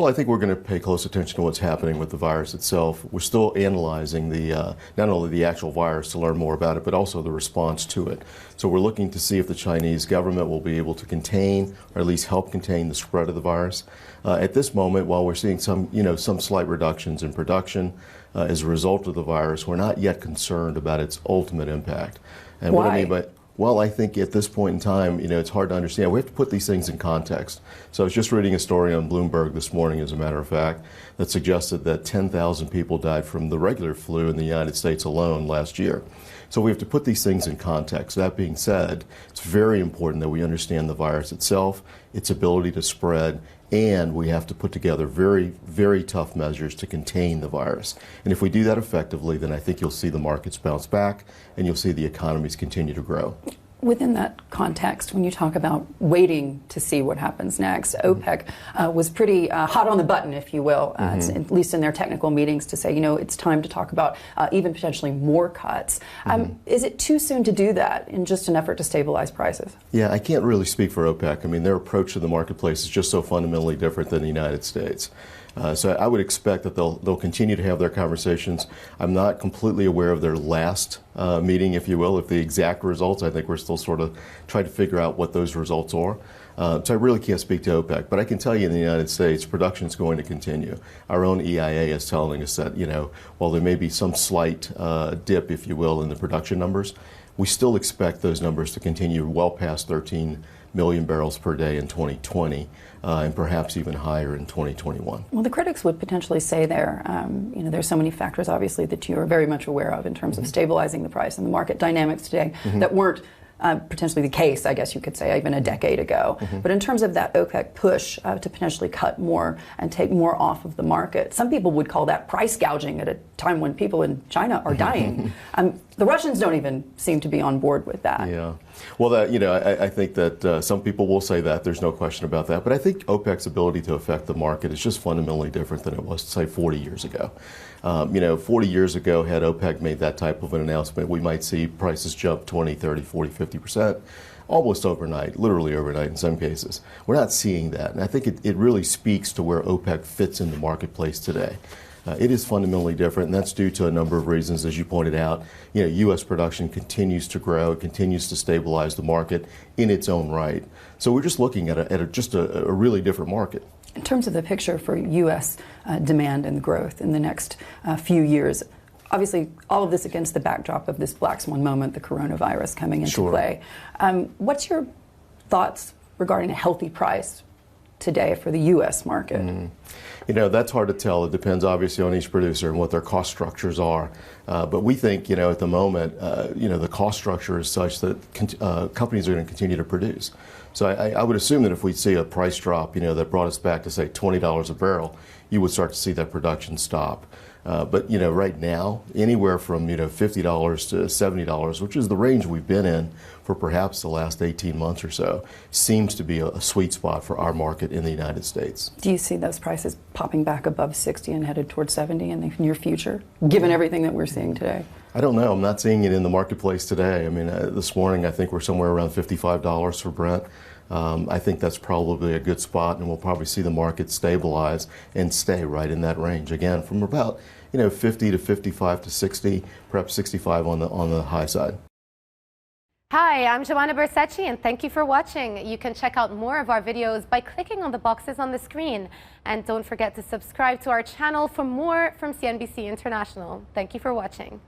Well, I think we're going to pay close attention to what's happening with the virus itself. We're still analyzing the not only the actual virus to learn more about it, but also the response to it. So we're looking to see if the Chinese government will be able to contain, or at least help contain, the spread of the virus. At this moment, while we're seeing some slight reductions in production as a result of the virus, we're not yet concerned about its ultimate impact. And Why? what I mean by well, I think at this point in time, it's hard to understand. We have to put these things in context. So I was just reading a story on Bloomberg this morning, as a matter of fact, that suggested that 10,000 people died from the regular flu in the United States alone last year. So we have to put these things in context. That being said, it's very important that we understand the virus itself, its ability to spread, and we have to put together very, very tough measures to contain the virus. And if we do that effectively, then I think you'll see the markets bounce back and you'll see the economies continue to grow. Within that context, when you talk about waiting to see what happens next, OPEC was pretty hot on the button, if you will, at least in their technical meetings, to say, it's time to talk about even potentially more cuts. Is it too soon to do that in just an effort to stabilize prices? Yeah, I can't really speak for OPEC. I mean, their approach to the marketplace is just so fundamentally different than the United States. So I would expect that they'll continue to have their conversations. I'm not completely aware of their last meeting, if you will, if the exact results. I think we're still sort of trying to figure out what those results are. So I really can't speak to OPEC, but I can tell you in the United States, production is going to continue. Our own EIA is telling us that, while there may be some slight dip, if you will, in the production numbers, we still expect those numbers to continue well past 13 million barrels per day in 2020, and perhaps even higher in 2021. Well, the critics would potentially say there's so many factors, obviously, that you are very much aware of in terms of stabilizing the price and the market dynamics today that weren't potentially the case, I guess you could say, even a decade ago. But in terms of that OPEC push to potentially cut more and take more off of the market, some people would call that price gouging at a time when people in China are dying. The Russians don't even seem to be on board with that. Yeah. Well, I think that some people will say that. There's no question about that. But I think OPEC's ability to affect the market is just fundamentally different than it was, say, 40 years ago. 40 years ago, had OPEC made that type of an announcement, we might see prices jump 20, 30, 40, 50%. Almost overnight, literally overnight in some cases. We're not seeing that. And I think it really speaks to where OPEC fits in the marketplace today. It is fundamentally different, and that's due to a number of reasons, as you pointed out. U.S. production continues to grow, it continues to stabilize the market in its own right. So we're just looking at a really different market. In terms of the picture for U.S. demand and growth in the next few years, obviously all of this against the backdrop of this black swan moment, the coronavirus coming into play. What's your thoughts regarding a healthy price today for the U.S. market? That's hard to tell. It depends obviously on each producer and what their cost structures are. But we think, at the moment, the cost structure is such that companies are going to continue to produce. So I would assume that if we see a price drop, that brought us back to say $20 a barrel, you would start to see that production stop. But right now, anywhere from $50 to $70, which is the range we've been in for perhaps the last 18 months or so, seems to be a sweet spot for our market in the United States. Do you see those prices popping back above 60 and headed towards 70 in the near future, given everything that we're seeing today? I don't know. I'm not seeing it in the marketplace today. I mean, this morning I think we're somewhere around $55 for Brent. I think that's probably a good spot, and we'll probably see the market stabilize and stay right in that range again, from about 50 to 55 to 60, perhaps 65 on the high side. Hi, I'm Joanna Bersecci, and thank you for watching. You can check out more of our videos by clicking on the boxes on the screen. And don't forget to subscribe to our channel for more from CNBC International. Thank you for watching.